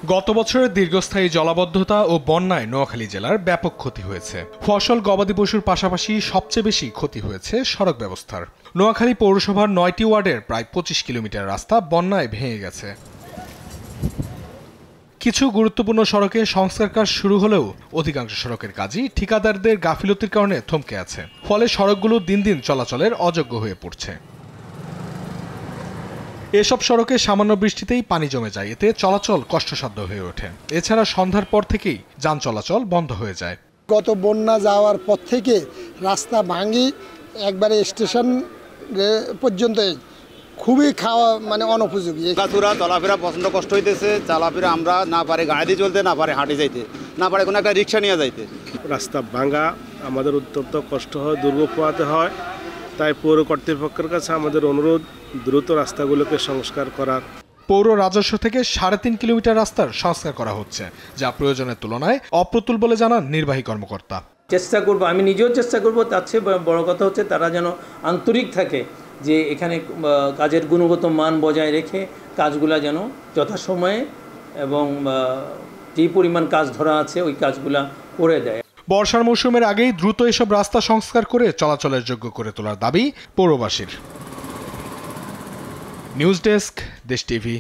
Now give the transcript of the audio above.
গত বছরের দীর্ঘস্থায়ী জলাবদ্ধতা ও বন্যায় নোয়াখালী জেলার ব্যাপক ক্ষতি হয়েছে। ফসল, গবাদি পশুর পাশাপাশি সবচেয়ে বেশি ক্ষতি হয়েছে সড়ক ব্যবস্থার। নোয়াখালী পৌরসভার ৯টি ওয়ার্ডের প্রায় ২৫ কিলোমিটার রাস্তা বন্যায় ভেঙে গেছে। কিছু গুরুত্বপূর্ণ সড়কে সংস্কার কাজ শুরু হলেও অধিকাংশ সড়কের কাজই ঠিকাদারদের গাফিলতির কারণে থমকে আছে। ফলে সড়কগুলো দিন দিন চলাচলের অযোগ্য হয়ে পড়ছে। এসব সড়কে সামান্য বৃষ্টিতেই পানি জমে যায়, এতে চলাচল কষ্টসাধ্য হয়ে ওঠে। এছাড়া সন্ধ্যার পর থেকেই যান চলাচল বন্ধ হয়ে যায়। গত বন্যা যাওয়ার পর থেকে রাস্তা ভাঙি একবারে স্টেশন পর্যন্ত খুবই খাওয়া অনুপযোগী। চলাফেরা প্রচন্ড কষ্ট হইতেছে। চলাফেরা আমরা না পারে গাড়ি দিয়ে চলতে, না পারে হাঁটে যাইতে, না পারে কোনো একটা রিক্সা নিয়ে যাইতে। রাস্তা ভাঙা আমাদের অত্যন্ত কষ্ট হয়, দুর্ভোগ পোহাতে হয়। তাই পৌর কর্তৃপক্ষের কাছে আমাদের অনুরোধ দ্রুত রাস্তাগুলোকে সংস্কার করার। পৌর রাজস্ব থেকে ৩.৫ কিলোমিটার রাস্তার সংস্কার করা হচ্ছে, যা প্রয়োজনের তুলনায় অপ্রতুল বলে জানান নির্বাহী কর্মকর্তা। চেষ্টা করব, আমি নিজেও চেষ্টা করব। তার চেয়ে বড় কথা হচ্ছে তারা যেন আন্তরিক থাকে, যে এখানে কাজের গুণগত মান বজায় রেখে কাজগুলা যেন যথাসময়ে এবং যে পরিমাণ কাজ ধরা আছে ওই কাজগুলা করে দেয়। বর্ষার মৌসুমের আগেই দ্রুত এসব রাস্তা সংস্কার করে চলাচলের যোগ্য করে তোলার দাবি পৌরবাসীর। নিউজ ডেস্ক, দেশ টিভি।